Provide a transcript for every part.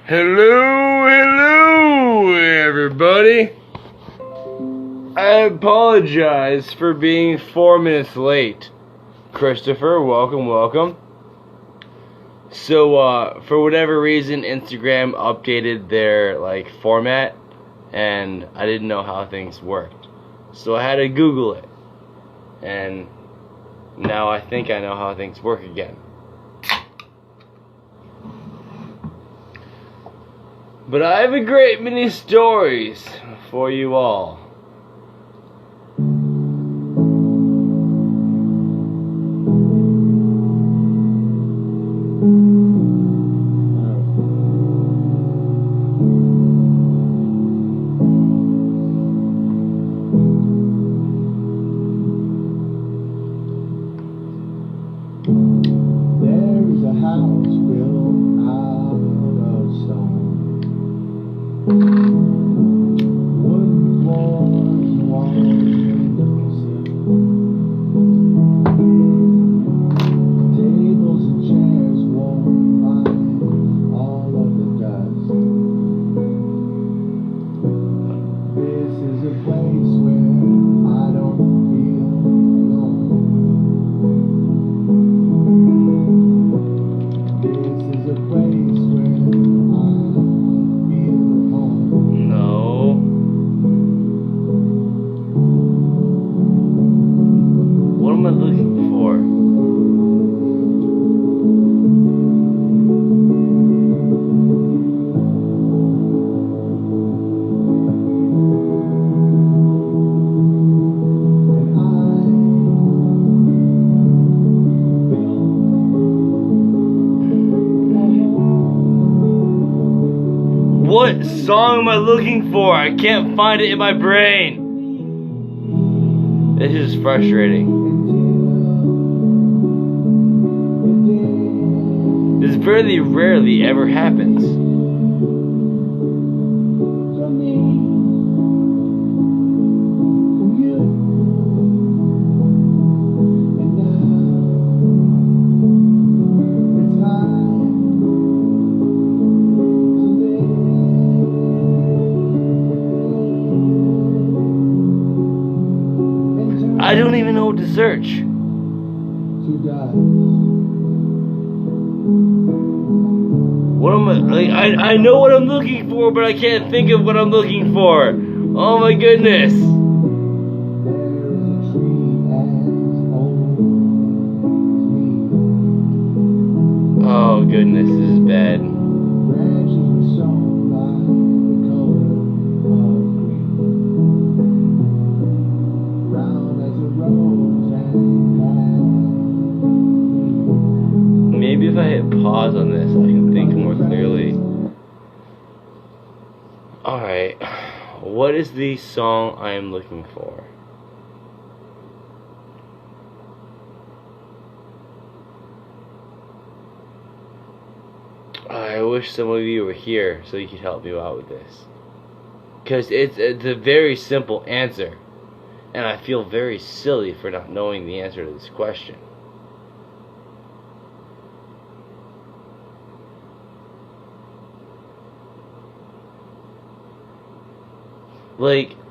Hello, everybody. I apologize for being 4 minutes late. Christopher, welcome. So, for whatever reason, Instagram updated their, format, and I didn't know how things worked. So I had to Google it. And now I think I know how things work again. But I have a great many stories for you all. There is a house built out of stone. Wooden floors and walls tables and chairs worn by all of the dust. This is a place where I don't feel alone. This is a place where I feel home. No. What am I looking for? What song am I looking for? I can't find it in my brain. This is frustrating. This very rarely ever happens. I don't even know what to search. What am I know what I'm looking for, but I can't think of what I'm looking for. Oh my goodness. Oh goodness, this is bad. Maybe if I hit pause on this, I can think more clearly. Alright, what is the song I am looking for? I wish some of you were here so you could help me out with this. Because it's a very simple answer. And I feel very silly for not knowing the answer to this question.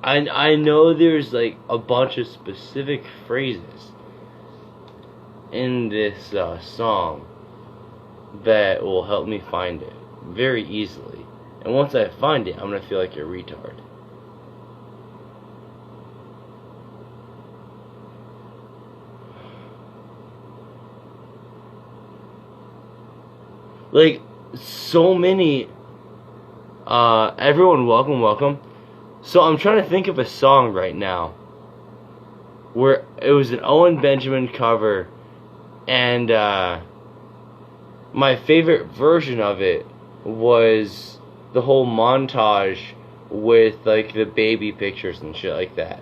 I know there's a bunch of specific phrases in this song that will help me find it very easily. And once I find it, I'm gonna feel like a retard. So many everyone welcome. So I'm trying to think of a song right now where it was an Owen Benjamin cover, and my favorite version of it was the whole montage with the baby pictures and shit like that.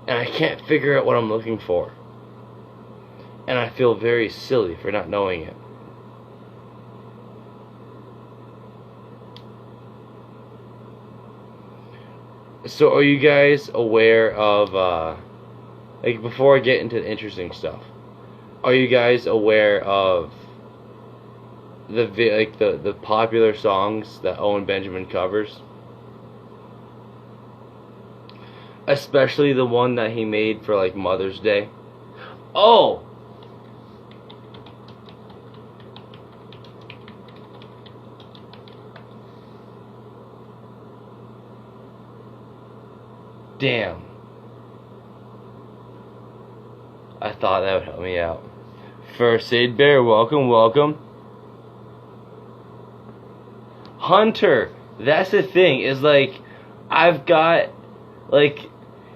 And I can't figure out what I'm looking for. And I feel very silly for not knowing it. So are you guys aware of, before I get into the interesting stuff, are you guys aware of the popular songs that Owen Benjamin covers, especially the one that he made for like Mother's Day. Oh, damn. I thought that would help me out. First Aid Bear, welcome, welcome. Hunter, that's the thing, is like, I've got, like,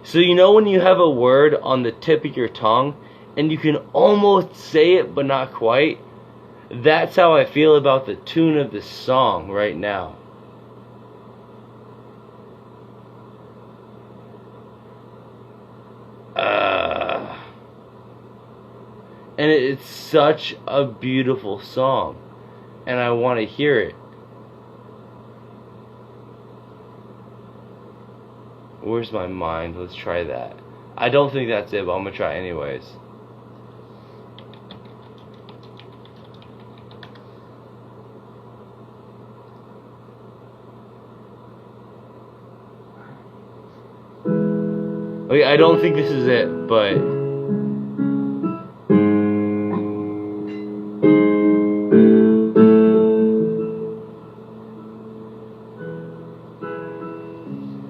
so you know when you have a word on the tip of your tongue, and you can almost say it, but not quite? That's how I feel about the tune of this song right now. And it's such a beautiful song, and I want to hear it. Where's my mind? Let's try that. I don't think that's it, but I'm gonna try anyways. Okay, I don't think this is it, but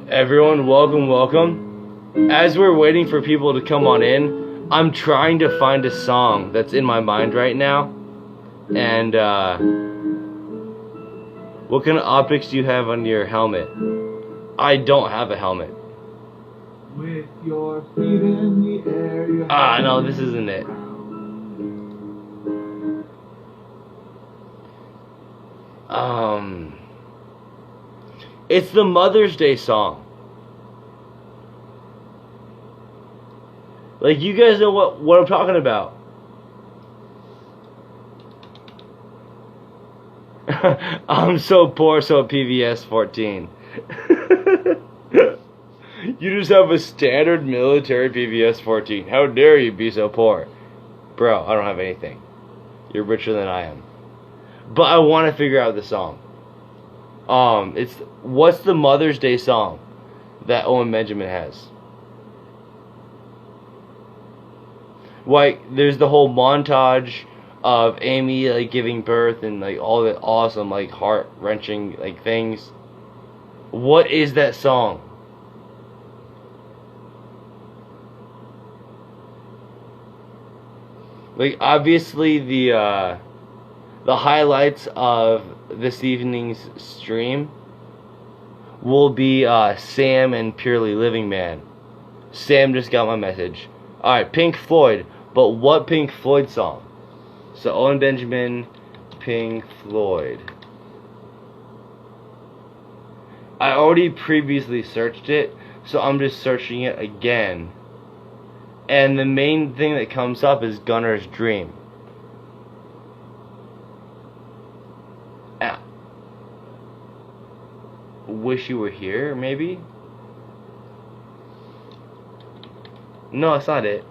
everyone, welcome, welcome. As we're waiting for people to come on in, I'm trying to find a song that's in my mind right now. And, what kind of optics do you have on your helmet? I don't have a helmet. With your feet in the air, No, this isn't it. It's the Mother's Day song. Like, you guys know what I'm talking about. I'm so poor, so PVS 14. You just have a standard military PVS 14. How dare you be so poor? Bro, I don't have anything. You're richer than I am. But I want to figure out the song. What's the Mother's Day song that Owen Benjamin has? Like, there's the whole montage of Amy, like, giving birth and, like, all the awesome, like, heart-wrenching, like, things. What is that song? Like, obviously, the highlights of this evening's stream will be Sam and Purely Living Man. Sam just got my message. Alright, Pink Floyd. But what Pink Floyd song? So, Owen Benjamin, Pink Floyd. I already previously searched it, so I'm just searching it again. And the main thing that comes up is Gunner's Dream. Wish You Were Here, maybe? No, it's not it.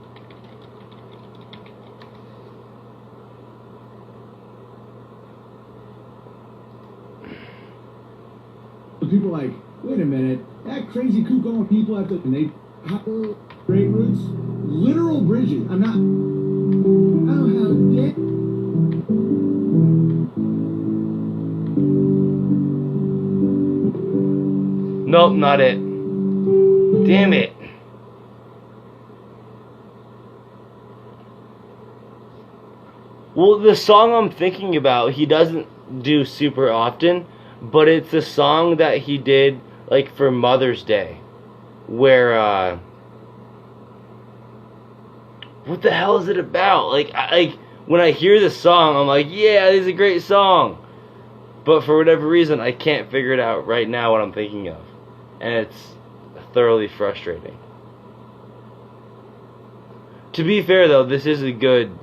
People are like, wait a minute, that crazy kook on people have to, and they hop great roots, literal bridges. I'm not. Oh, how dare. Nope, not it. Damn it. Well, the song I'm thinking about, he doesn't do super often, but it's a song that he did, like, for Mother's Day, where, what the hell is it about? Like, when I hear the song, I'm like, yeah, this is a great song, but for whatever reason, I can't figure it out right now what I'm thinking of, and it's thoroughly frustrating. To be fair, though, this is a good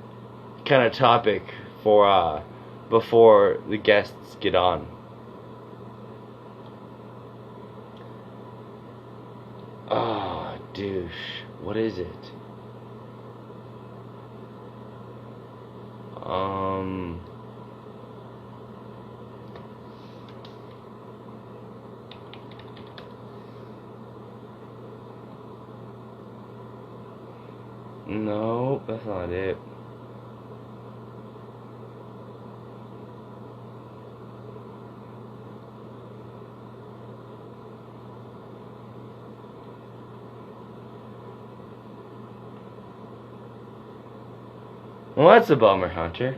kind of topic for, before the guests get on. Oh, douche. What is it? No, that's not it. Well, that's a bummer, Hunter.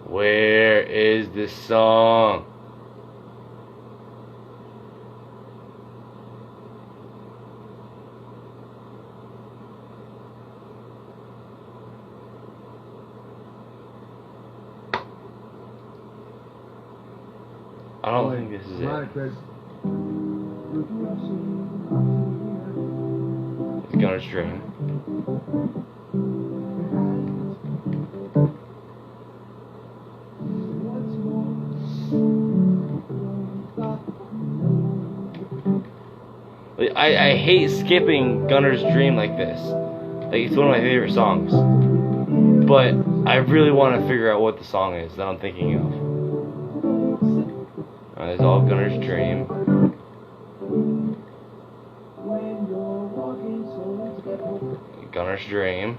Where is this song? I don't think this is it. It's Gunner's Dream. I hate skipping Gunner's Dream like this. Like, it's one of my favorite songs. But I really want to figure out what the song is that I'm thinking of. It's all Gunner's Dream. Gunner's Dream.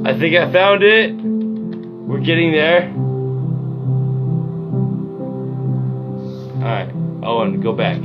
I think I found it. We're getting there. Alright, Owen, go back.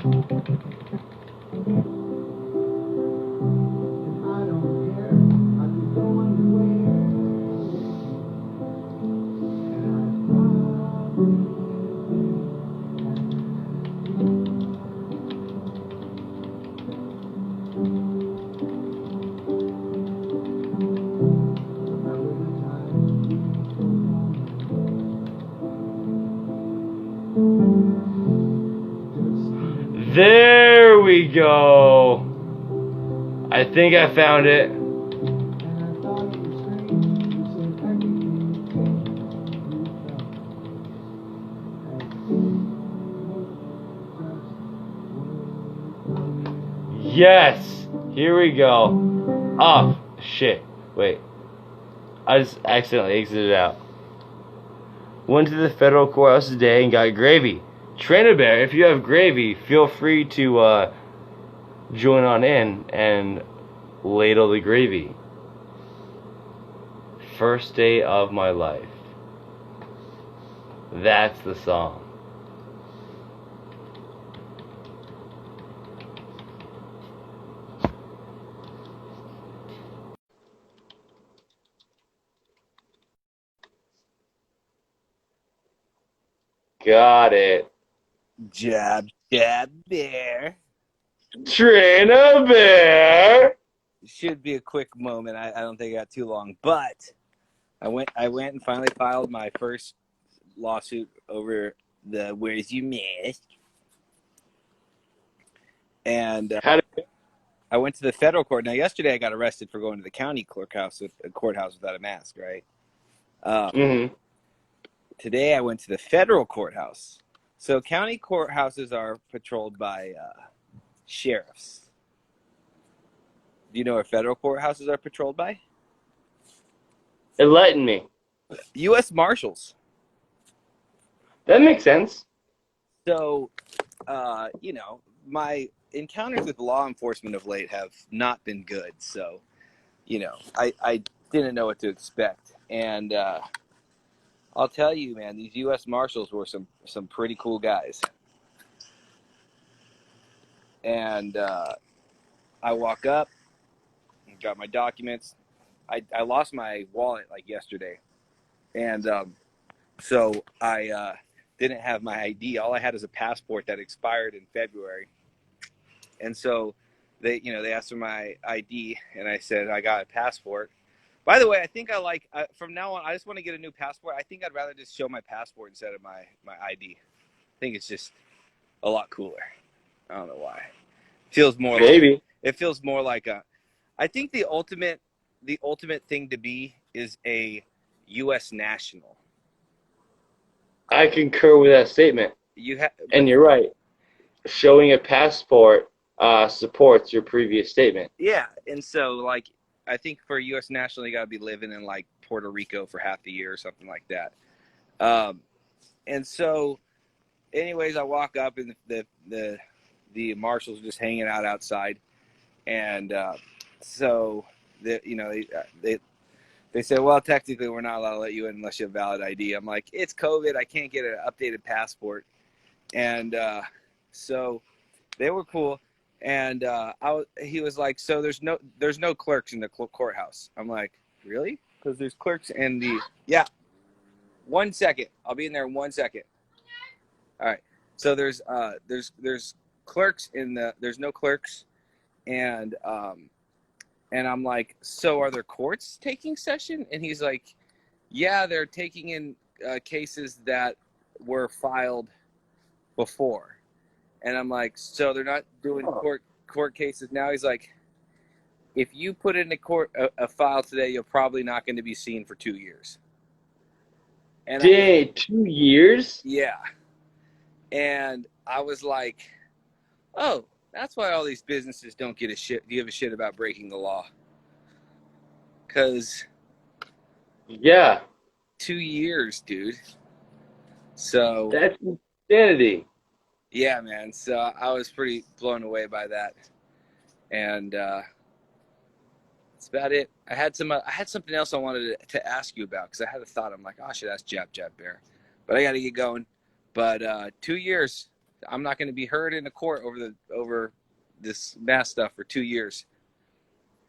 There we go. I think I found it. Yes. Here we go. Oh, shit. Wait. I just accidentally exited out. Went to the federal courthouse today and got gravy. Trainer Bear, if you have gravy, feel free to join on in and ladle the gravy. First day of my life. That's the song. Got it. Jab, jab, bear. Trainer Bear. Should be a quick moment. I don't think I got too long, but I went and finally filed my first lawsuit over the "Where's Your Mask?" And I went to the federal court. Now, yesterday I got arrested for going to the county courthouse without a mask. Right. Today I went to the federal courthouse. So county courthouses are patrolled by sheriffs. Do you know where federal courthouses are patrolled by? Enlighten me. U.S. Marshals. That makes sense. So, my encounters with law enforcement of late have not been good. So, I didn't know what to expect. And I'll tell you, man, these U.S. Marshals were some pretty cool guys. And I walk up, got my documents. I lost my wallet like yesterday. And so I didn't have my ID. All I had is a passport that expired in February. And so they asked for my ID, and I said I got a passport. By the way, I think from now on, I just want to get a new passport. I think I'd rather just show my passport instead of my ID. I think it's just a lot cooler. I don't know why. Feels more Maybe. like, it feels more like a, I think the ultimate thing to be is a U.S. national. I concur with that statement. And you're right. Showing a passport supports your previous statement. Yeah, and so like I think for a U.S. national, you got to be living in like Puerto Rico for half the year or something like that. And so, anyways, I walk up and the marshals are just hanging out outside, and so they say, well, technically we're not allowed to let you in unless you have valid ID. I'm like, it's COVID, I can't get an updated passport, and so they were cool. And he was like, so there's no clerks in the courthouse. I'm like, really? Because there's clerks in the, yeah. 1 second. I'll be in there in 1 second. All right. So there's clerks in the, there's no clerks. And I'm like, so are there courts taking session? And he's like, yeah, they're taking in cases that were filed before. And I'm like, so they're not doing court cases now? He's like, if you put in a file today, you're probably not going to be seen for 2 years. And 2 years? Yeah. And I was like, oh, that's why all these businesses don't give a shit about breaking the law. Because Yeah. 2 years, dude. So That's insanity. yeah, man. So I was pretty blown away by that. And that's about it. I had something else I wanted to ask you about because I had a thought. I'm like, oh, I should ask JapJap Bear. But I got to get going. But 2 years, I'm not going to be heard in the court over this mass stuff for 2 years.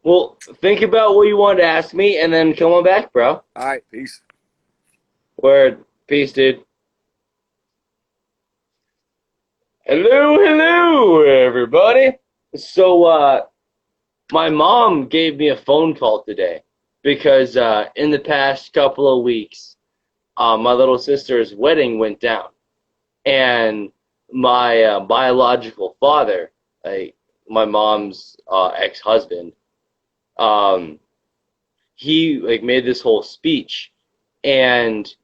Well, think about what you wanted to ask me, and then come on back, bro. All right, peace. Word. Peace, dude. Hello, everybody. So, my mom gave me a phone call today because in the past couple of weeks, my little sister's wedding went down. And my biological father, my mom's ex-husband, he made this whole speech, and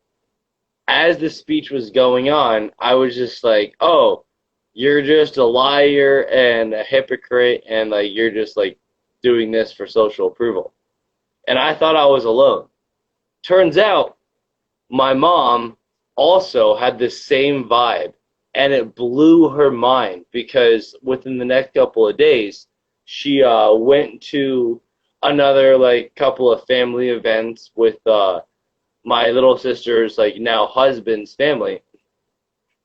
as the speech was going on, I was just like, oh, you're just a liar and a hypocrite, and you're just doing this for social approval. And I thought I was alone. Turns out my mom also had the same vibe, and it blew her mind because within the next couple of days, she went to another couple of family events with my little sister's now husband's family,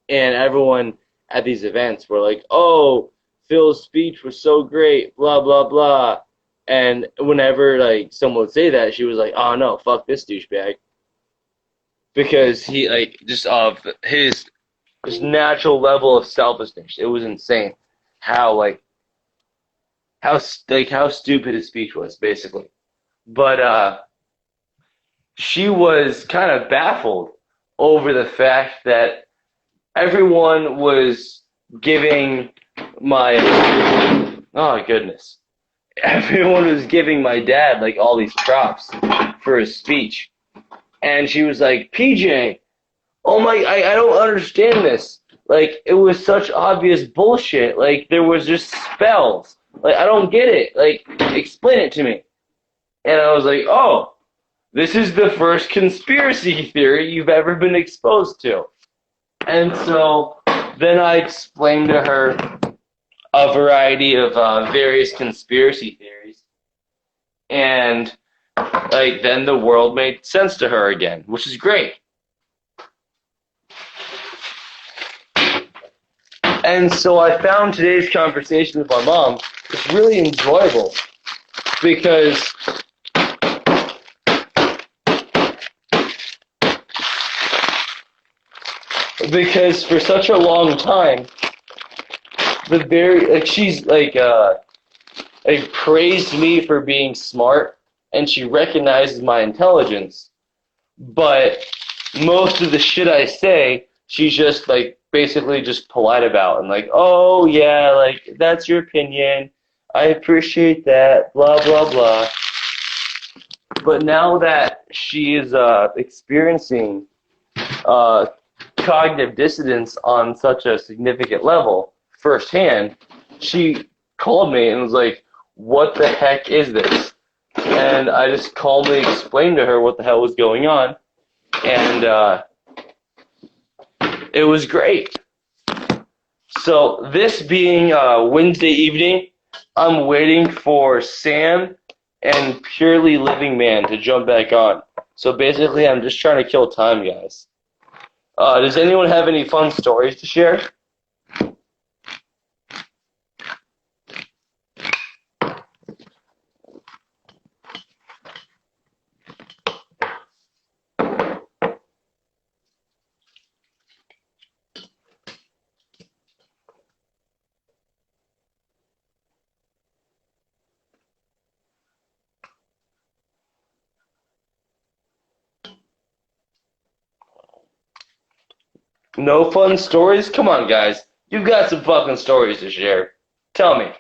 and everyone at these events were like, oh, Phil's speech was so great, blah blah blah. And whenever someone would say that, she was like, oh no, fuck this douchebag, because he just of his natural level of selfishness. It was insane how stupid his speech was, basically. But she was kind of baffled over the fact that everyone was giving everyone was giving my dad all these props for his speech. And she was like, PJ, oh my, I don't understand this. It was such obvious bullshit. There was just spells. I don't get it. Explain it to me. And I was like, oh, this is the first conspiracy theory you've ever been exposed to. And so then I explained to her a variety of various conspiracy theories. And then the world made sense to her again, which is great. And so I found today's conversation with my mom just really enjoyable because for such a long time, she's praised me for being smart, and she recognizes my intelligence, but most of the shit I say, she's just basically just polite about and like, oh yeah, like that's your opinion. I appreciate that. Blah blah blah. But now that she is experiencing uh, cognitive dissonance on such a significant level firsthand, she called me and was like, "What the heck is this?" And I just calmly explained to her what the hell was going on, and it was great. So this being Wednesday evening, I'm waiting for Sam and Purely Living Man to jump back on. So basically, I'm just trying to kill time, guys. Does anyone have any fun stories to share? No fun stories? Come on, guys. You've got some fucking stories to share. Tell me.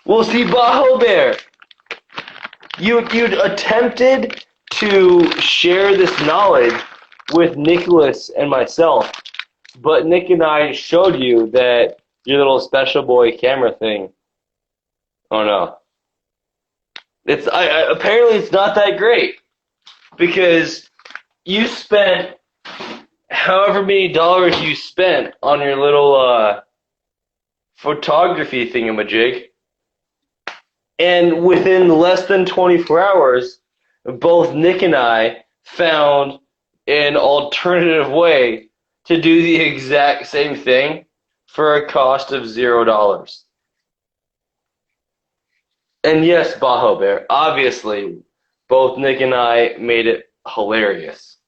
Well, see, Bajo Bear, you'd attempted to share this knowledge with Nicholas and myself, but Nick and I showed you that your little special boy camera thing. Oh no, apparently it's not that great because you spent however many dollars you spent on your little photography thingamajig. And within less than 24 hours, both Nick and I found an alternative way to do the exact same thing for a cost of $0. And yes, Bajo Bear, obviously, both Nick and I made it hilarious.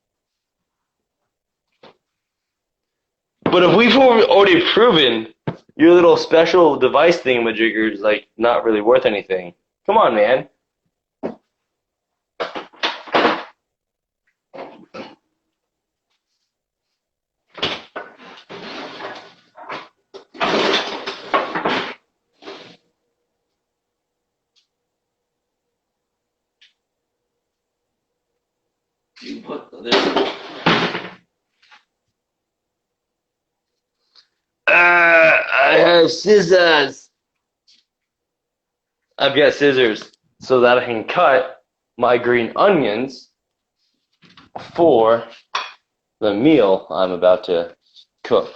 But if we've already proven your little special device thingamajigger is like not really worth anything, come on, man. I have scissors. I've got scissors so that I can cut my green onions for the meal I'm about to cook.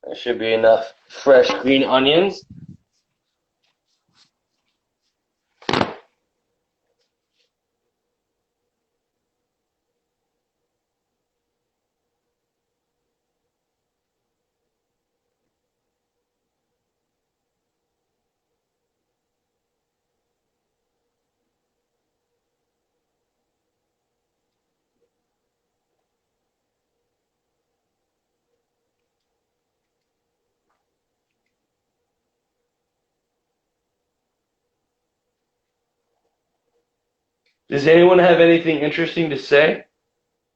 There should be enough fresh green onions. Does anyone have anything interesting to say?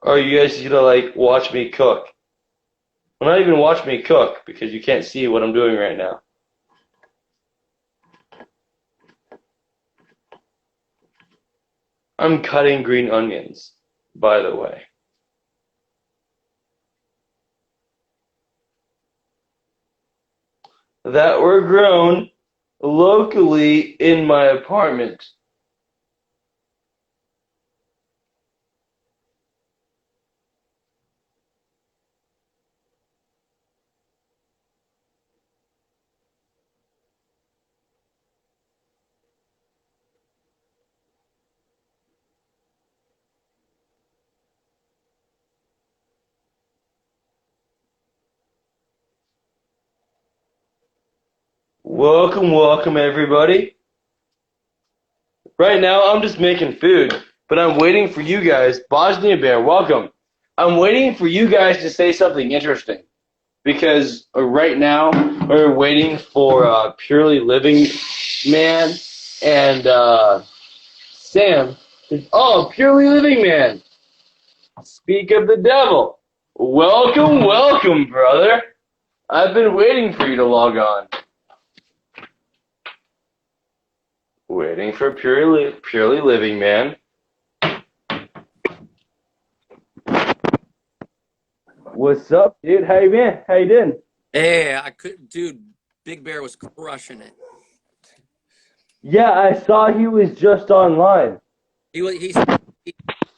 Or are you guys gonna like watch me cook? Well, not even watch me cook because you can't see what I'm doing right now. I'm cutting green onions, by the way. That were grown locally in my apartment. Welcome everybody. Right now I'm just making food, but I'm waiting for you guys. Bosnia Bear, welcome. I'm waiting for you guys to say something interesting because right now we're waiting for Purely Living Man and Sam. Oh, Purely Living Man. Speak of the devil. Welcome, brother. I've been waiting for you to log on. Waiting for Purely Living Man. What's up, dude? How you been? How you doing? Hey, I could, dude. Big Bear was crushing it. Yeah, I saw he was just online. He's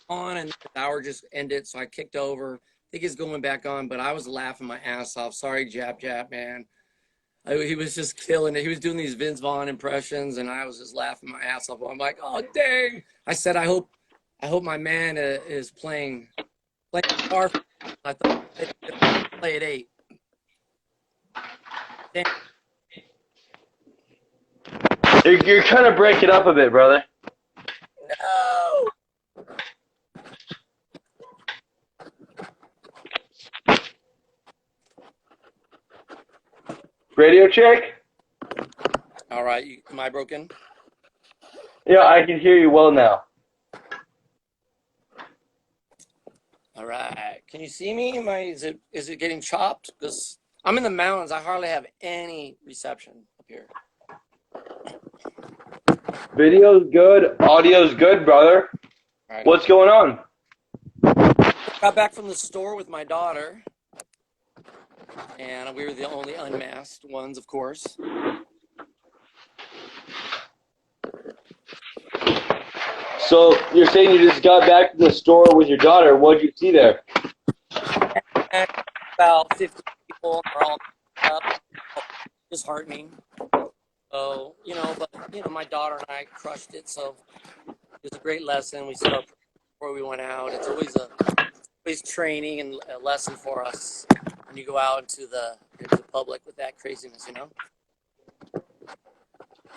on, and the hour just ended, so I kicked over. I think he's going back on, but I was laughing my ass off. Sorry, JapJap, man. He was just killing it. He was doing these Vince Vaughn impressions, and I was just laughing my ass off. I'm like, oh dang! I said, I hope my man is playing guitar. I thought they'd play at 8. Damn. You're kind of breaking up a bit, brother. No. Radio check? All right, am I broken? Yeah, I can hear you well now. All right. Can you see me? Is it getting chopped? Because I'm in the mountains. I hardly have any reception up here. Video's good, audio's good, brother. All right. What's going on? Got back from the store with my daughter, and we were the only unmasked ones, of course. So you're saying you just got back from the store with your daughter. What'd you see there? And about 50 people are all up, disheartening. So, but my daughter and I crushed it. So it was a great lesson. We said our prayers before we went out. It's always training and a lesson for us when you go out into the public with that craziness,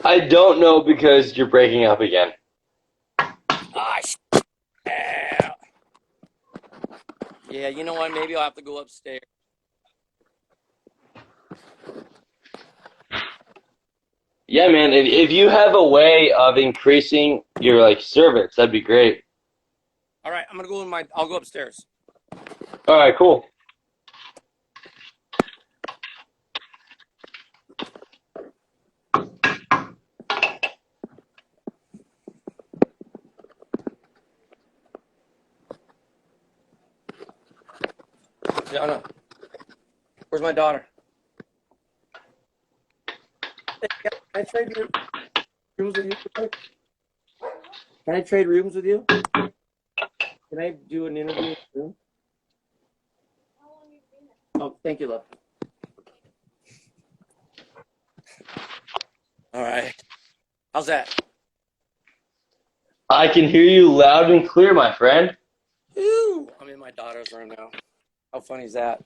I don't know because you're breaking up again. Yeah, you know what? Maybe I'll have to go upstairs. Yeah, man. If you have a way of increasing your service, that'd be great. All right, I'll go upstairs. All right, cool. Yeah, no. Where's my daughter? Hey, can I trade rooms with you? Can I trade rooms with you? Can I do an interview with you? Oh, thank you, love. All right. How's that? I can hear you loud and clear, my friend. Ooh, I'm in my daughter's room now. How funny is that?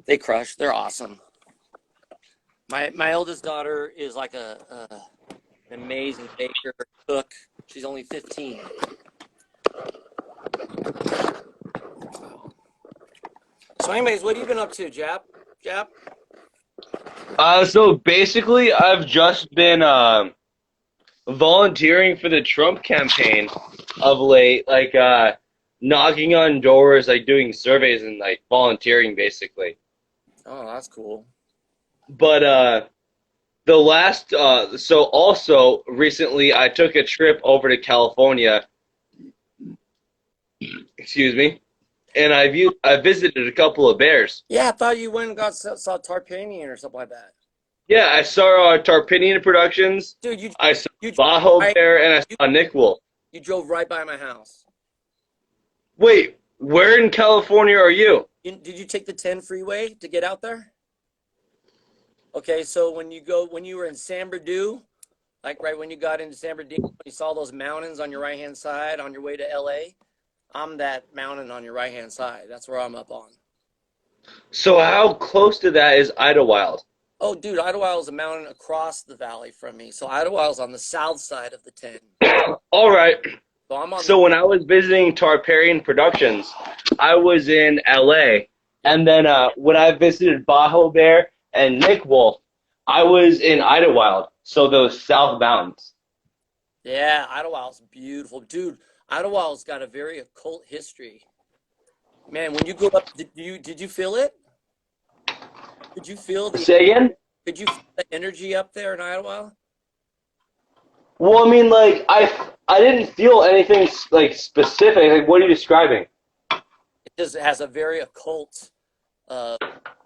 They crush. They're awesome. My eldest daughter is like an amazing baker, cook. She's only 15. So anyways, what have you been up to, Jap? So basically, I've just been volunteering for the Trump campaign of late, knocking on doors, doing surveys and volunteering basically. Oh, that's cool. But the last so also recently I took a trip over to California. Excuse me. And I visited a couple of bears. Yeah, I thought you went and saw Tarpanian or something like that. Yeah, I saw Tarpinian Productions. Dude, I saw Bajo Bear, and I saw Nick Wolf. You drove right by my house. Wait, where in California are you? Did you take the 10 freeway to get out there? Okay, so when you were in San Bernardino, right when you got into San Bernardino, you saw those mountains on your right-hand side on your way to LA. I'm that mountain on your right-hand side. That's where I'm up on. So how close to that is Idlewild? Oh, dude, Idlewild is a mountain across the valley from me. So Idlewild's on the south side of the 10. All right. So I'm on the. So when I was visiting Tarparian Productions, I was in LA, Yep. and then when I visited Bajo Bear and Nick Wolf, I was in Idlewild. So those South Mountains. Yeah, Idlewild's beautiful, dude. Idlewild's got a very occult history. Man, when you go up, did you feel it? Did you feel the Say again? did you feel the energy up there in Idlewild? Well, I mean, like I didn't feel anything like specific. Like, what are you describing? It has a very occult uh,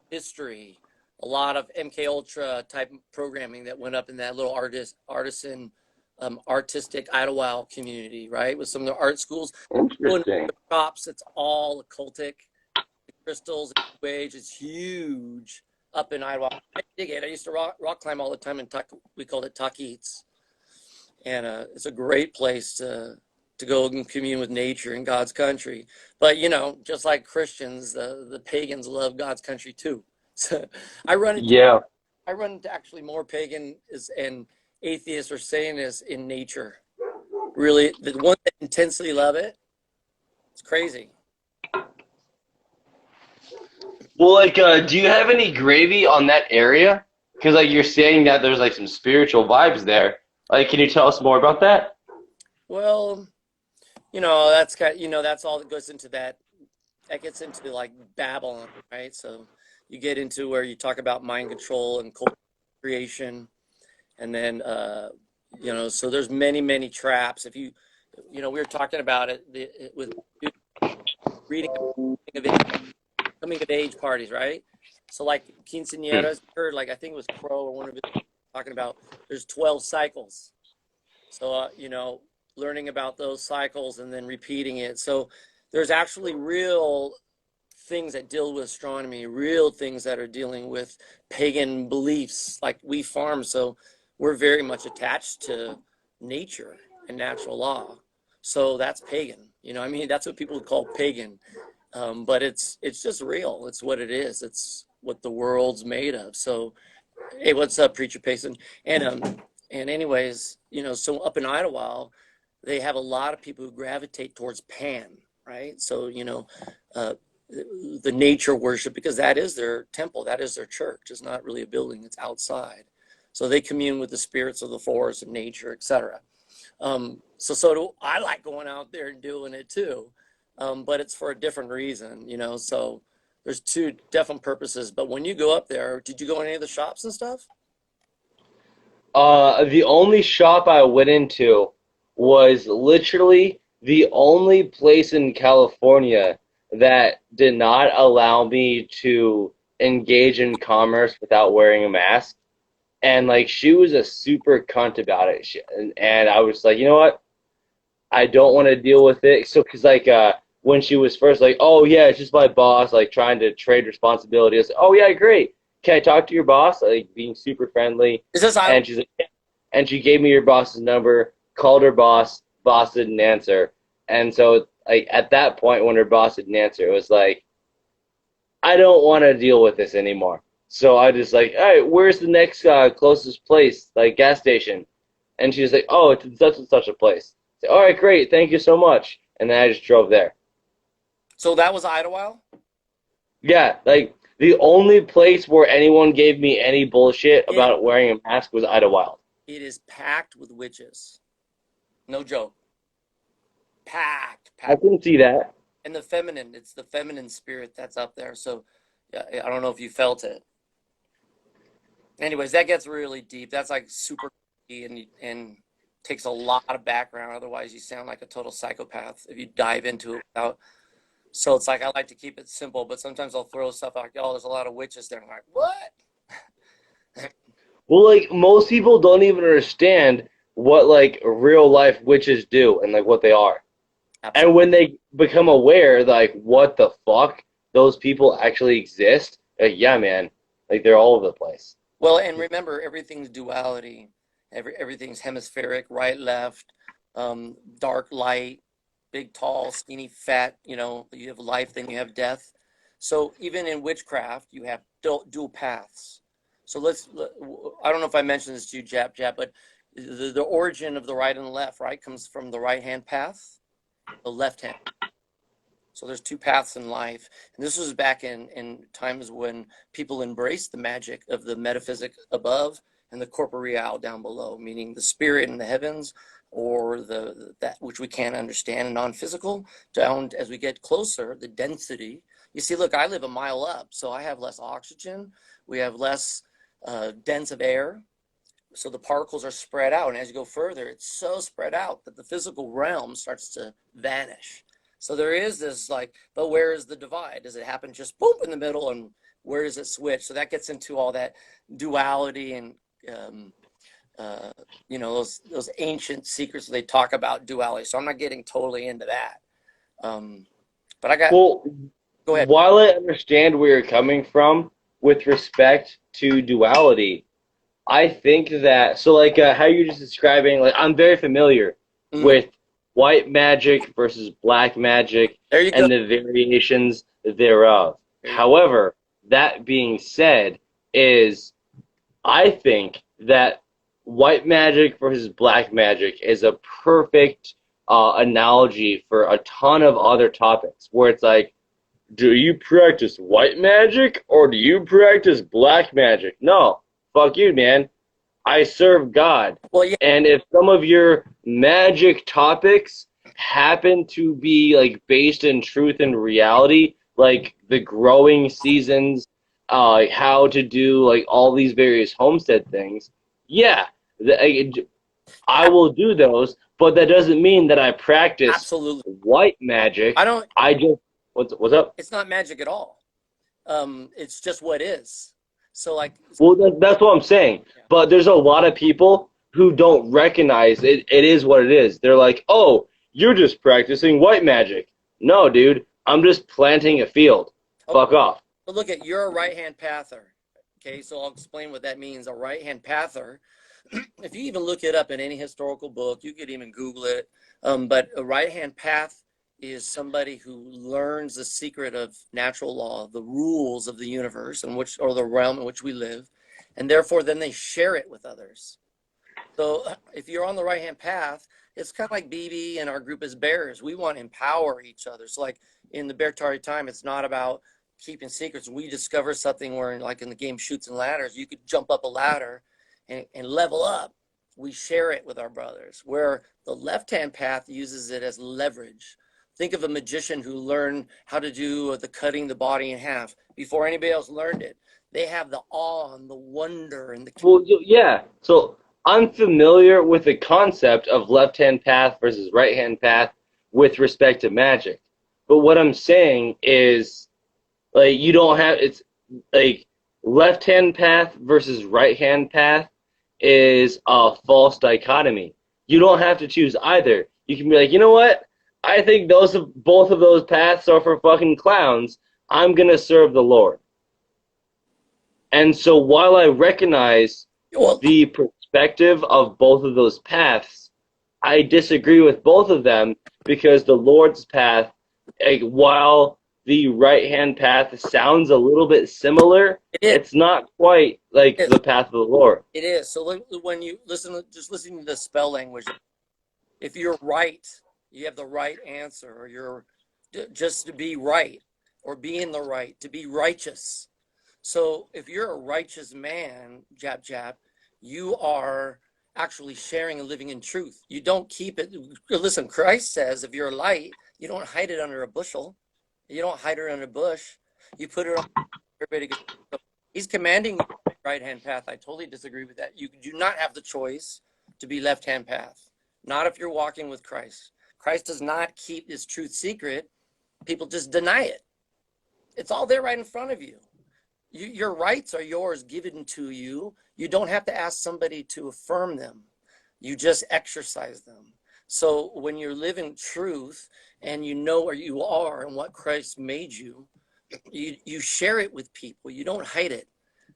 history. A lot of MK Ultra type programming that went up in that little artistic Idlewild community, right? With some of the art schools, going to Interesting. the shops, it's all occultic. The crystals, New Age, it's huge up in Idlewild. I dig it. I used to rock climb all the time in we called it Tuckeets, and it's a great place to go and commune with nature in God's country. But just like Christians, the pagans love God's country too. So I run into Yeah. I run into actually more pagan and atheists or Satanists in nature. Really, the ones that intensely love it, it's crazy. Well, like, do you have any gravy on that area? Because like you're saying that there's like some spiritual vibes there. Like, can you tell us more about that? Well, that's that's all that goes into that. That gets into like Babylon, right? So you get into where you talk about mind control and cult creation, and then so there's many traps. If we were talking about it with reading coming of age parties, right? So like Hmm. quinceañeras, heard like I think it was Crow or one of it talking about there's 12 cycles. So learning about those cycles and then repeating it. So there's actually real things that deal with astronomy, real things that are dealing with pagan beliefs. Like we farm, so we're very much attached to nature and natural law. So that's pagan. I mean, that's what people call pagan. But it's just real. It's what it is. It's what the world's made of. So, hey, what's up, Preacher Payson? And anyways, so up in Idlewild, they have a lot of people who gravitate towards Pan, right? So uh, the nature worship, because that is their temple, that is their church. It's not really a building; it's outside. So they commune with the spirits of the forest and nature, etc. So do I. Like going out there and doing it too, but it's for a different reason, So there's two different purposes. But when you go up there, did you go in any of the shops and stuff? The only shop I went into was literally the only place in California that did not allow me to engage in commerce without wearing a mask. And like she was a super cunt about it. And I was like, you know what? I don't want to deal with it. So, cause like, when she was first like, oh yeah, it's just my boss, like trying to trade responsibility. I was like, oh yeah, great. Can I talk to your boss? Like being super friendly. Is this I? And she's like, yeah. And she gave me your boss's number, called her boss, boss didn't answer. And so like at that point when her boss didn't answer, it was like, I don't want to deal with this anymore. So I just like, all right, where's the next closest place, like gas station? And she was like, oh, it's in such and such a place. I said, all right, great, thank you so much. And then I just drove there. So that was Idlewild. Yeah, like the only place where anyone gave me any bullshit It about wearing a mask was Idlewild. it is packed with witches. No joke. Packed, I packed. can see that. And the feminine, it's the feminine spirit that's up there. So yeah, I don't know if you felt it. Anyways, that gets really deep. That's like super deep and takes a lot of background. Otherwise, you sound like a total psychopath if you dive into it without. So it's like I like to keep it simple, but sometimes I'll throw stuff like, "Oh, there's a lot of witches there." I'm like, "What?" Well, like most people don't even understand what like real life witches do and like what they are. And Absolutely. when they become aware, like, what the fuck, those people actually exist, like, yeah, man, like, they're all over the place. Well, and remember, everything's duality. Everything's hemispheric, right, left, dark, light, big, tall, skinny, fat. You have life, then you have death. So even in witchcraft, you have dual paths. So I don't know if I mentioned this to you, JapJap, but the origin of the right and the left, right, comes from the right-hand path, the left hand. So there's two paths in life. And this was back in times when people embraced the magic of the metaphysic above and the corporeal down below, meaning the spirit in the heavens, or that which we can't understand, non-physical, down as we get closer, the density. You see, look, I live a mile up, so I have less oxygen. We have less dense of air. So the particles are spread out. And as you go further, it's so spread out that the physical realm starts to vanish. So there is this but where is the divide? Does it happen just boom in the middle, and where does it switch? So that gets into all that duality and those ancient secrets they talk about duality. So I'm not getting totally into that. But I got. Well, go ahead. While I understand where you're coming from with respect to duality, I think that how you're just describing, I'm very familiar with white magic versus black magic and the variations thereof. However, that being said, I think that white magic versus black magic is a perfect analogy for a ton of other topics where it's like, do you practice white magic or do you practice black magic? No, fuck you, man. I serve God. Well, yeah. And if some of your magic topics happen to be based in truth and reality, like the growing seasons, how to do all these various homestead things, yeah, I will do those. But that doesn't mean that I practice absolutely white magic. I just what's up? It's not magic at all. It's just what is. So well, that's what I'm saying. Yeah. But there's a lot of people who don't recognize it. It is what it is. They're like, oh, you're just practicing white magic. No, dude, I'm just planting a field. Okay. Fuck off. So look you're a right-hand pather. Okay, so I'll explain what that means. A right-hand pather. If you even look it up in any historical book, you could even Google it. But a right-hand path is somebody who learns the secret of natural law, the rules of the universe or the realm in which we live, and therefore then they share it with others. So if you're on the right-hand path, it's kind of like BB and our group as bears. We want to empower each other. So in the Beartari time, it's not about keeping secrets. We discover something where in the game Chutes and Ladders, you could jump up a ladder and level up. We share it with our brothers, where the left-hand path uses it as leverage. Think of a magician who learned how to do the cutting the body in half before anybody else learned it. They have the awe and the wonder and the. Well, yeah. So I'm familiar with the concept of left-hand path versus right-hand path with respect to magic. But what I'm saying is, you don't have, it's left-hand path versus right-hand path is a false dichotomy. You don't have to choose either. You can be like, you know what? I think both of those paths are for fucking clowns. I'm going to serve the Lord. And so while I recognize the perspective of both of those paths, I disagree with both of them because the Lord's path, while the right-hand path sounds a little bit similar, it's not quite like the path of the Lord. It is. So when you listen to the spell language, if you're right, you have the right answer, or you're just to be right, or be in the right, to be righteous. So if you're a righteous man, JapJap, you are actually sharing and living in truth. You don't keep it. Listen, Christ says if you're light, you don't hide it under a bushel. You don't hide it under a bush. You put it on everybody. He's commanding the right-hand path. I totally disagree with that. You do not have the choice to be left-hand path. Not if you're walking with Christ. Christ does not keep his truth secret. People just deny it. It's all there right in front of you. Your rights are yours, given to you. You don't have to ask somebody to affirm them. You just exercise them. So when you're living truth and you know where you are and what Christ made you, you share it with people. You don't hide it.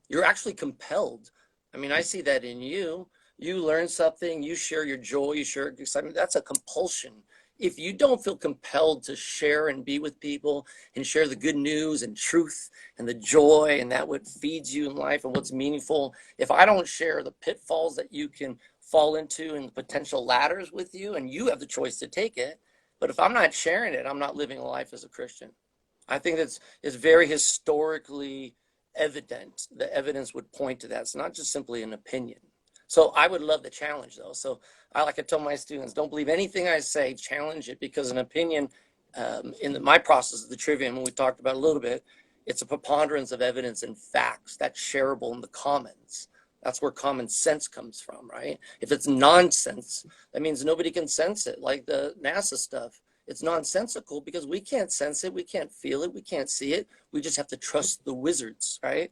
You're actually compelled. I mean, I see that in you. You learn something, you share your joy, you share your excitement. That's a compulsion. if you don't feel compelled to share and be with people and share the good news and truth and the joy and that what feeds you in life and what's meaningful, if I don't share the pitfalls that you can fall into and the potential ladders with you, and you have the choice to take it, but if I'm not sharing it, I'm not living a life as a Christian. I think it's very historically evident. The evidence would point to that. It's not just simply an opinion. So I would love the challenge, though. So I like to tell my students, don't believe anything I say, challenge it, because an opinion, my process of the trivium, when we talked about a little bit, it's a preponderance of evidence and facts that's shareable in the commons. That's where common sense comes from, right? If it's nonsense, that means nobody can sense it, like the NASA stuff. It's nonsensical because we can't sense it, we can't feel it, we can't see it. We just have to trust the wizards, right?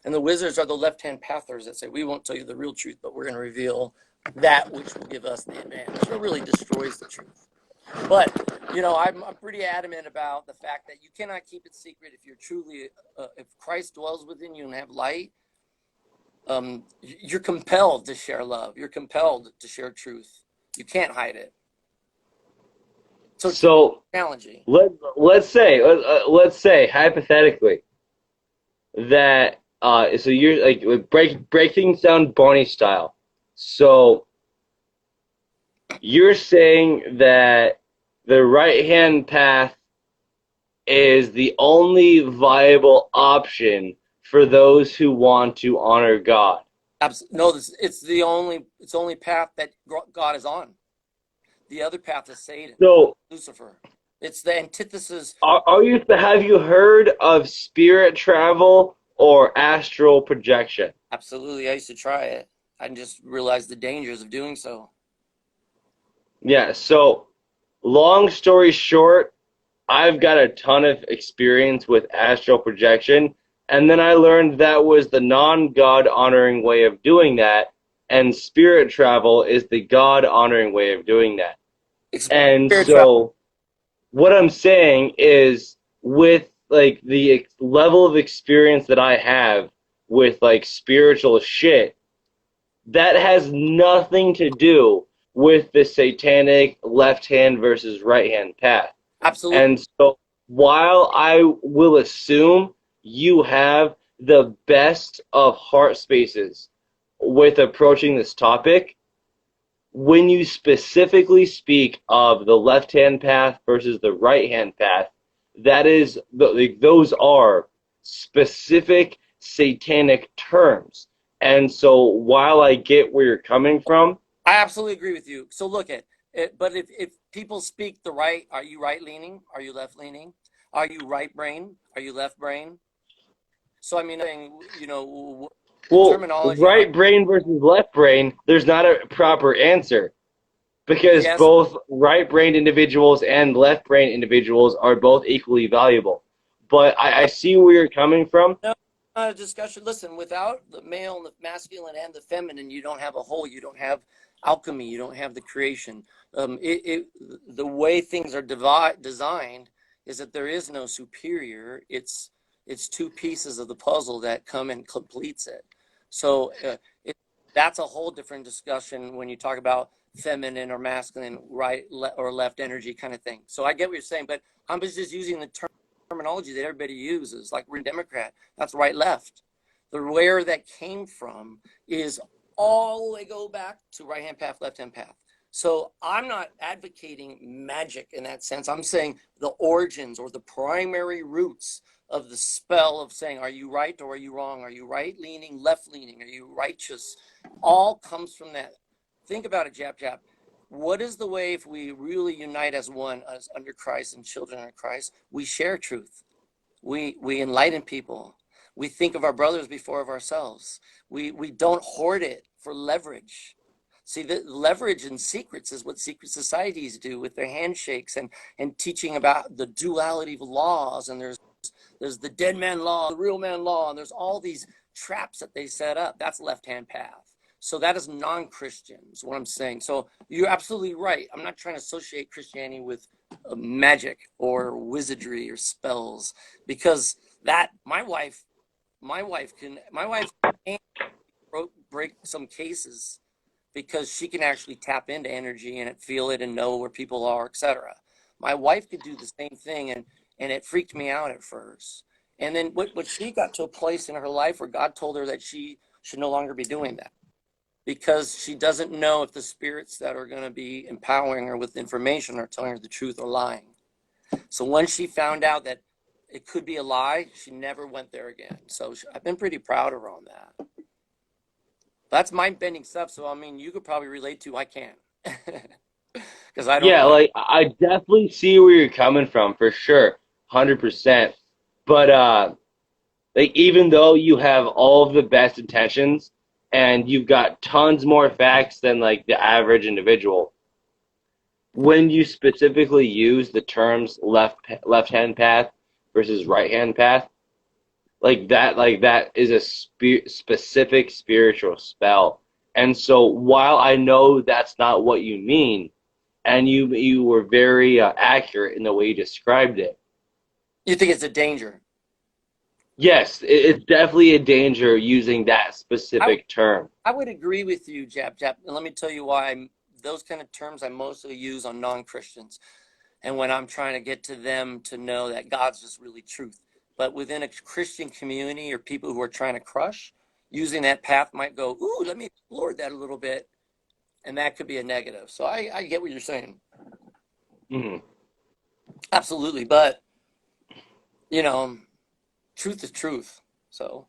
And the wizards are the left-hand pathers that say, we won't tell you the real truth, but we're going to reveal that which will give us the advantage. It really destroys the truth. But, you know, I'm pretty adamant about the fact that you cannot keep it secret if you're truly, if Christ dwells within you and have light, you're compelled to share love. You're compelled to share truth. You can't hide it. So challenging. Let's say hypothetically that so you're like break things down Barney style. So you're saying that the right hand path is the only viable option for those who want to honor God. No, it's the only path that God is on. The other path is Satan, So Lucifer. It's the antithesis. Have you heard of spirit travel or astral projection? Absolutely, I used to try it. I just realized the dangers of doing so. Yeah, so long story short, I've got a ton of experience with astral projection, and then I learned that was the non-God honoring way of doing that, and spirit travel is the God honoring way of doing that. And so what I'm saying is, with like the level of experience that I have with like spiritual shit, that has nothing to do with the satanic left hand versus right hand path. Absolutely. And so while I will assume you have the best of heart spaces with approaching this topic, when you specifically speak of the left-hand path versus the right-hand path, those are specific satanic terms. And so while I get where you're coming from, I absolutely agree with you. So look at it, but if people speak the right, are you right leaning? Are you left leaning? Are you right brain? Are you left brain? So I mean, you know, terminology. Right brain versus left brain, there's not a proper answer, because both right-brained individuals and left-brained individuals are both equally valuable. But I see where you're coming from. No, not a discussion. Listen, without the male and the masculine and the feminine, you don't have a whole. You don't have alchemy. You don't have the creation. The way things are designed is that there is no superior. It's two pieces of the puzzle that come and completes it. So that's a whole different discussion when you talk about feminine or masculine, right or left energy kind of thing. So I get what you're saying, but I'm just using the terminology that everybody uses. Like, we're a Democrat, that's right left. The where that came from is all the way go back to right hand path, left hand path. So I'm not advocating magic in that sense. I'm saying the origins or the primary roots of the spell of saying, are you right or are you wrong? Are you right leaning, left leaning? Are you righteous? All comes from that. Think about it, JapJap. What is the way, if we really unite as one, as under Christ and children of Christ, we share truth. We enlighten people. We think of our brothers before of ourselves. We don't hoard it for leverage. See, the leverage in secrets is what secret societies do with their handshakes and teaching about the duality of laws. And there's the dead man law, the real man law, and there's all these traps that they set up. That's left-hand path. So that is non-Christians, what I'm saying. So you're absolutely right. I'm not trying to associate Christianity with magic or wizardry or spells, because that my wife can break some cases because she can actually tap into energy and feel it and know where people are, etc. My wife could do the same thing, and it freaked me out at first. And then what she got to a place in her life where God told her that she should no longer be doing that, because she doesn't know if the spirits that are going to be empowering her with information are telling her the truth or lying. So once she found out that it could be a lie, she never went there again. So I've been pretty proud of her on that. That's mind-bending stuff. So I mean, you could probably relate to. I can't, because I don't. Yeah, like I definitely see where you're coming from for sure, 100%. But like even though you have all of the best intentions and you've got tons more facts than like the average individual, when you specifically use the terms left hand path versus right hand path, like that is a specific spiritual spell. And so while I know that's not what you mean, and you were very accurate in the way you described it. You think it's a danger? Yes, it's definitely a danger using that specific term. I would agree with you, JapJap, and let me tell you why. Those kind of terms I mostly use on non-Christians, and when I'm trying to get to them to know that God's just really truth. But within a Christian community or people who are trying to crush, using that path might go, ooh, let me explore that a little bit, and that could be a negative. So I get what you're saying. Hmm. Absolutely, but you know, truth is truth. So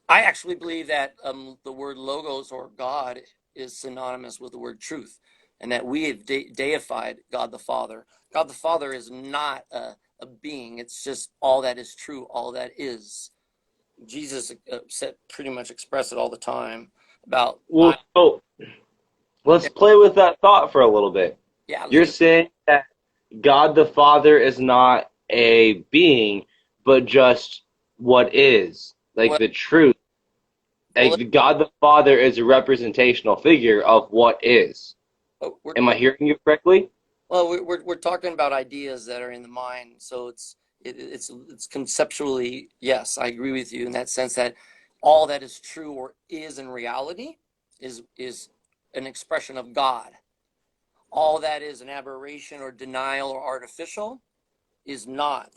I actually believe that the word logos or God is synonymous with the word truth, and that we have deified God the Father. God the Father is not a being. It's just all that is true, all that is. Jesus said, pretty much express it all the time about Well, so let's play with that thought for a little bit. yeah, You're saying that God the Father is not a being, but just what is, like well, the truth. well, Like God the Father is a representational figure of what is. we're, Am I hearing you correctly? well, we're talking about ideas that are in the mind, so it's conceptually, yes, I agree with you in that sense that all that is true or is in reality is an expression of God. All that is an aberration or denial or artificial is not.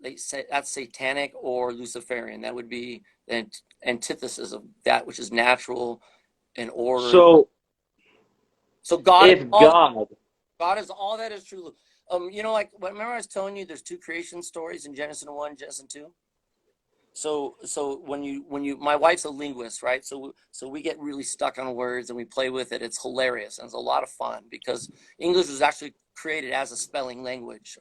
They say that's satanic or Luciferian. That would be the antithesis of that which is natural and order. So So God is if all God, God is all that is true. Like remember I was telling you there's two creation stories in Genesis 1, Genesis 2. So when you my wife's a linguist, right? So we get really stuck on words and we play with it. It's hilarious and it's a lot of fun because English was actually created as a spelling language.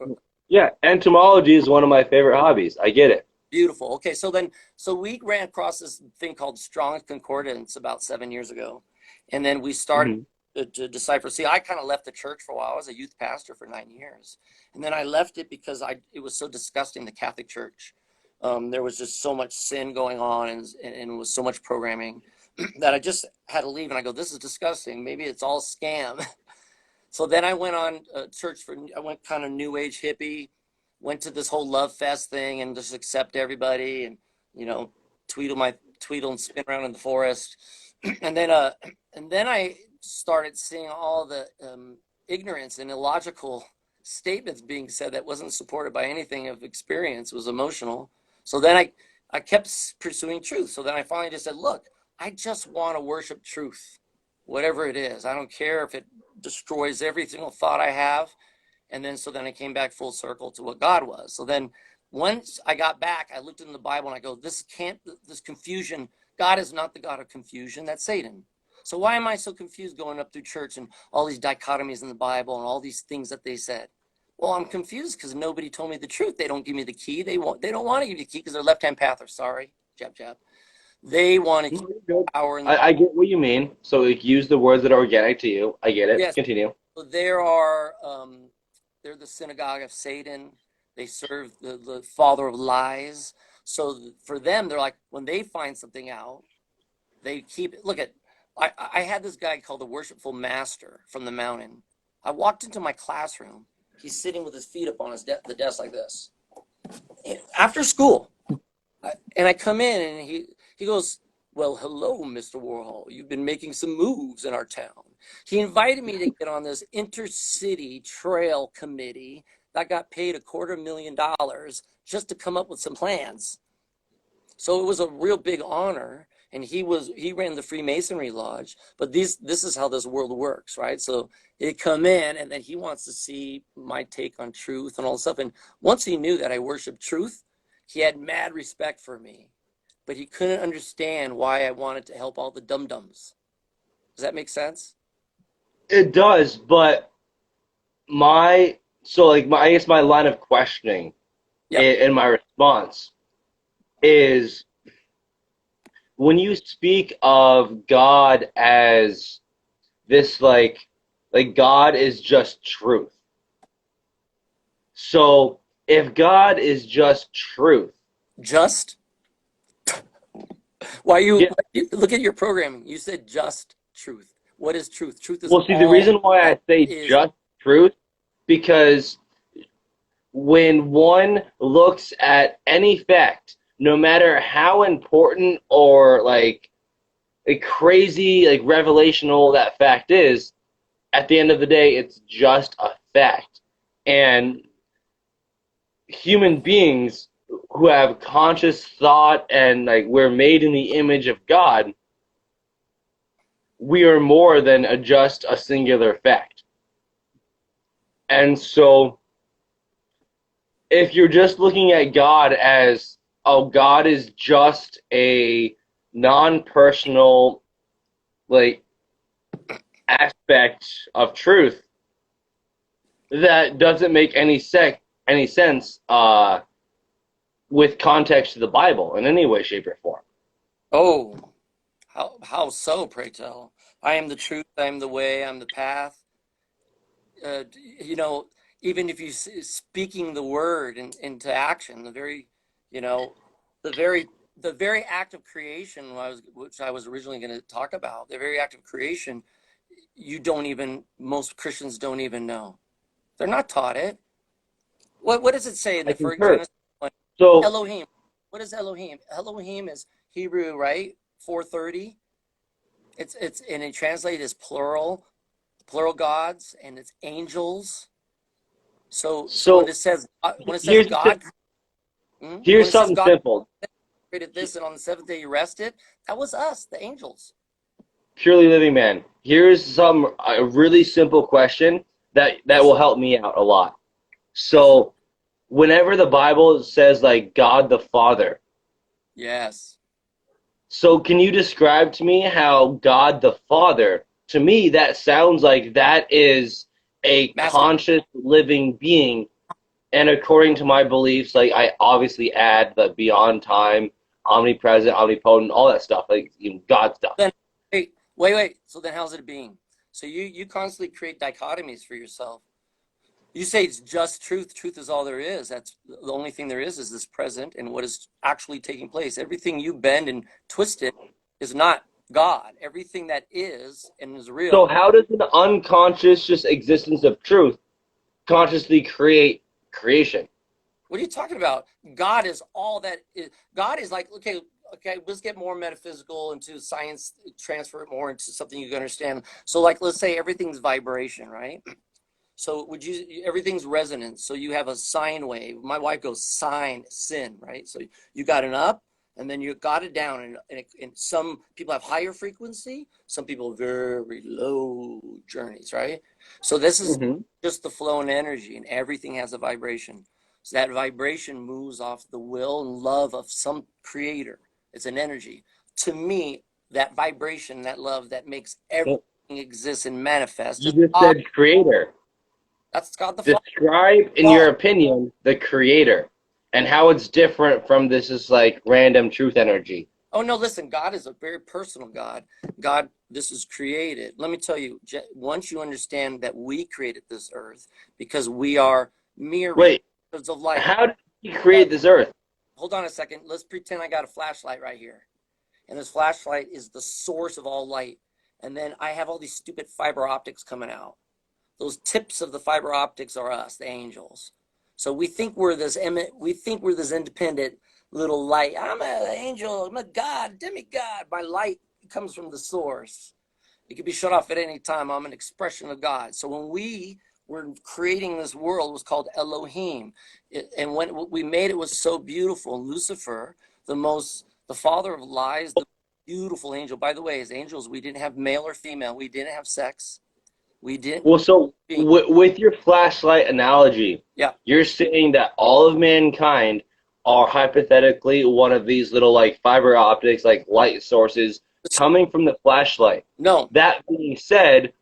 yeah, entomology is one of my favorite hobbies. I get it. Beautiful. Okay, so we ran across this thing called Strong's Concordance about 7 years ago, and then we started Hmm. to decipher. See, I kind of left the church for a while. I was a youth pastor for 9 years, and then I left it because it was so disgusting, the Catholic Church. There was just so much sin going on, and it was so much programming that I just had to leave. And I go, this is disgusting. Maybe it's all scam. So then I went on I went kind of new age hippie, went to this whole love fest thing and just accept everybody and, you know, tweedle and spin around in the forest. And then I started seeing all the ignorance and illogical statements being said that wasn't supported by anything of experience, was emotional. So then I kept pursuing truth. So then I finally just said, look, I just want to worship truth, whatever it is. I don't care if it destroys every single thought I have. And then I came back full circle to what God was. So then once I got back, I looked in the Bible and I go, this confusion, God is not the God of confusion, that's Satan. So why am I so confused going up through church and all these dichotomies in the Bible and all these things that they said? Well, I'm confused because nobody told me the truth. They don't give me the key. They don't want to give you the key because they're left-hand pathers. Sorry, JapJap. They want to keep power in the. I get what you mean. So like, use the words that are organic to you. I get it. Yes. Continue. So they're the synagogue of Satan. They serve the father of lies. So for them, they're like, when they find something out, they keep it. Look I had this guy called the Worshipful Master from the mountain. I walked into my classroom. He's sitting with his feet up on the desk like this. After school, and I come in and he goes, Well, hello, Mr. Warhol. You've been making some moves in our town. He invited me to get on this intercity trail committee that got paid $250,000 just to come up with some plans. So it was a real big honor. And he ran the Freemasonry Lodge, but this is how this world works, right? So it come in, and then he wants to see my take on truth and all this stuff. And once he knew that I worship truth, he had mad respect for me, but he couldn't understand why I wanted to help all the dum-dums. Does that make sense? It does, but I guess my line of questioning Yep. in my response is when you speak of God as this like God is just truth. So if God is just truth, Just yeah. look at your programming. You said just truth. What is truth? Truth is Well, see, the all reason why I that say is. just truth, because when one looks at any fact, no matter how important or like a crazy like revelational that fact is, at the end of the day, it's just a fact. And human beings who have conscious thought and like we're made in the image of God, we are more than just a singular fact. And so if you're just looking at God as, oh, God is just a non-personal like aspect of truth, that doesn't make any sense with context to the Bible in any way, shape, or form. Oh, how so, pray tell? I am the truth, I am the way, I'm the path. You know, even if you speaking the word into action, the very, you know, the very act of creation, which I was originally going to talk about, the very act of creation, most Christians don't even know. They're not taught it. What does it say in I the first concur. Genesis 1? So, Elohim. What is Elohim? Elohim is Hebrew, right? 430. It's and it translated as plural gods, and it's angels. So so when it says here's God, when here's it says something God simple. created this, and on the seventh day he rested, that was us, the angels. Purely living man. Here's a really simple question that Yes. will help me out a lot. Yes. So, whenever the Bible says like God the Father, Yes. so can you describe to me how God the Father, to me that sounds like that is a Masculine. conscious living being, and according to my beliefs, like I obviously add the beyond time, omnipresent, omnipotent, all that stuff, like God stuff. Then wait. So then how's it a being? So you constantly create dichotomies for yourself. You say it's just truth. Truth is all there is. That's the only thing there is this present and what is actually taking place. Everything you bend and twist it is not God. Everything that is and is So real. how does an unconscious just existence of truth consciously create creation? What are you talking about? God is all that is. God is like, okay, let's get more metaphysical into science, transfer it more into something you can understand. So like, let's say everything's vibration, right? So everything's resonance. So you have a sine wave. My wife goes sine, sin, right? So you got an up and then you got it down. And some people have higher frequency, some people very low journeys, right? So this is Mm-hmm. just the flow and energy, and everything has a vibration. So that vibration moves off the will and love of some creator. It's an energy. To me, that vibration, that love that makes everything exist and manifest You is just God. said creator. That's God the Father. Describe, in your opinion, the creator and how it's different from this is like random truth energy. Oh no, listen, God is a very personal God. God, this is created. Let me tell you, once you understand that we created this earth because we are mere Wait, reflections of light. how did he create this earth? Hold on a second. Let's pretend I got a flashlight right here. And this flashlight is the source of all light. And then I have all these stupid fiber optics coming out. Those tips of the fiber optics are us, the angels. So we think we're this independent little light. I'm an angel. I'm a god, demigod. My light comes from the source. It can be shut off at any time. I'm an expression of God. So when we were creating this world, it was called Elohim. And when we made it was so beautiful. Lucifer, the father of lies, the beautiful angel. By the way, as angels, we didn't have male or female. We didn't have sex. We didn't. Well, so with your flashlight analogy, Yeah. you're saying that all of mankind are hypothetically one of these little like fiber optics, like light sources coming from the flashlight. No. That being said,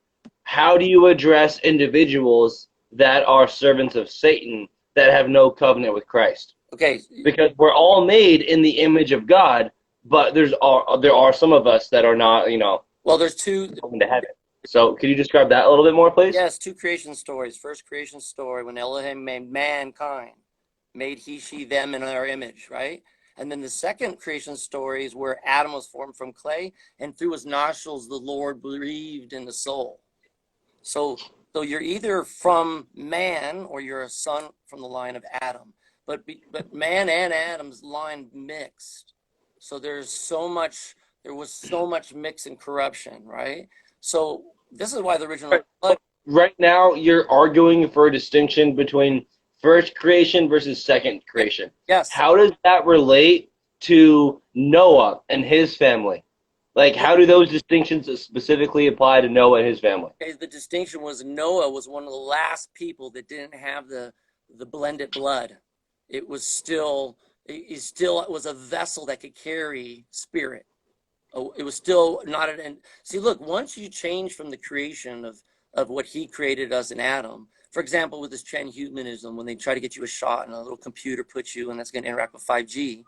how do you address individuals that are servants of Satan that have no covenant with Christ? Okay. Because we're all made in the image of God, but there are some of us that are not, Well, there's two. going to heaven. So could you describe that a little bit more, please? Yes, two creation stories. First creation story, when Elohim made mankind, made he, she, them in our image, right? And then the second creation story is where Adam was formed from clay, and through his nostrils the Lord breathed in the soul. So you're either from man or you're a son from the line of Adam. But man and Adam's line mixed. So there was so much mix and corruption, right? So this is why the original flood. Right now, you're arguing for a distinction between first creation versus second creation. Yes. How does that relate to Noah and his family? Like, how do those distinctions specifically apply to Noah and his family? Okay, the distinction was Noah was one of the last people that didn't have the blended blood. It was still, he still was a vessel that could carry spirit. It was still not an. See, look, once you change from the creation of what he created us in Adam, for example, with this transhumanism, when they try to get you a shot and a little computer puts you and that's going to interact with 5G,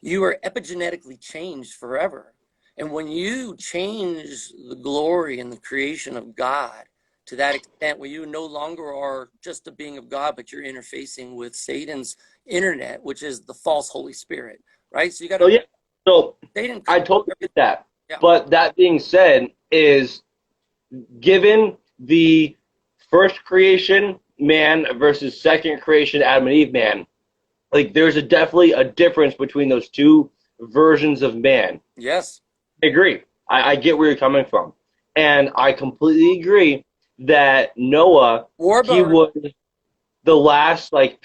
you are epigenetically changed forever. And when you change the glory and the creation of God to that extent where you no longer are just a being of God, but you're interfacing with Satan's internet, which is the false Holy Spirit, right? So you got to. So, yeah. So Satan, I totally get that. Yeah. But that being said, is given the first creation man versus second creation Adam and Eve man, like there's definitely a difference between those two versions of man. Yes. I agree. I get where you're coming from. And I completely agree that Noah, he was the last, like,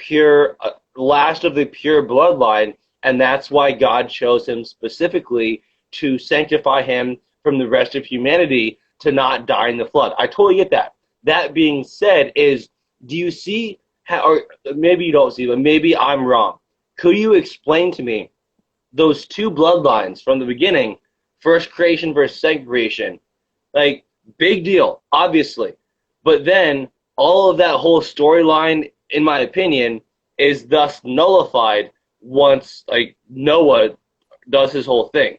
last of the pure bloodline, and that's why God chose him specifically to sanctify him from the rest of humanity to not die in the flood. I totally get that. That being said, do you see, or maybe you don't see, but maybe I'm wrong. Could you explain to me those two bloodlines from the beginning, first creation versus second creation? Like, big deal, obviously. But then all of that whole storyline, in my opinion, is thus nullified once, like, Noah does his whole thing.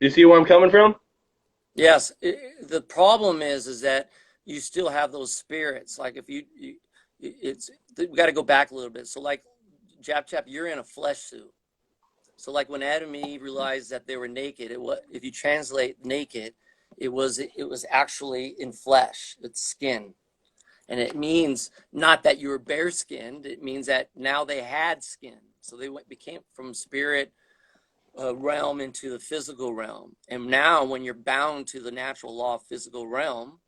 Do you see where I'm coming from? Yes. The problem is that you still have those spirits. Like if we got to go back a little bit. So like JapJap, you're in a flesh suit. So like when Adam and Eve realized that they were naked, if you translate naked, it was actually in flesh, it's skin. And it means not that you were bare skinned, it means that now they had skin. So they became from spirit realm into the physical realm. And now when you're bound to the natural law of physical realm,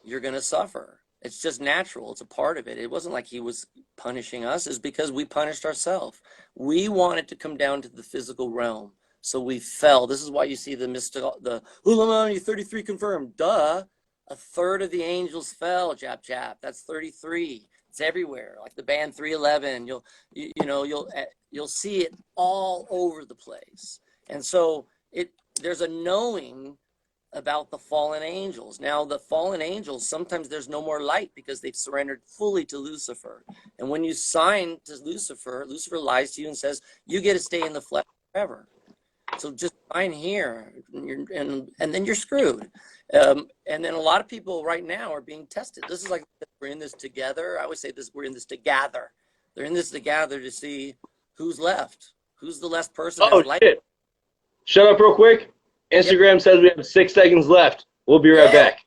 you're going to suffer. It's just natural. It's a part of it. It wasn't like he was punishing us. It's because we punished ourselves. We wanted to come down to the physical realm. So we fell. This is why you see the mystical, the Ulamani 33 confirmed. Duh. A third of the angels fell, JapJap. That's 33. It's everywhere. Like the band 311. You'll see it all over the place. And so there's a knowing about the fallen angels. Now, the fallen angels, sometimes there's no more light because they've surrendered fully to Lucifer. And when you sign to Lucifer, Lucifer lies to you and says, you get to stay in the flesh forever. So just sign here, and then you're screwed. And then a lot of people right now are being tested. This is like, we're in this together. I always say this, we're in this together. They're in this together to see who's left. Who's the last person? Oh, shit. Shut up real quick. Instagram says we have 6 seconds left. We'll be right back.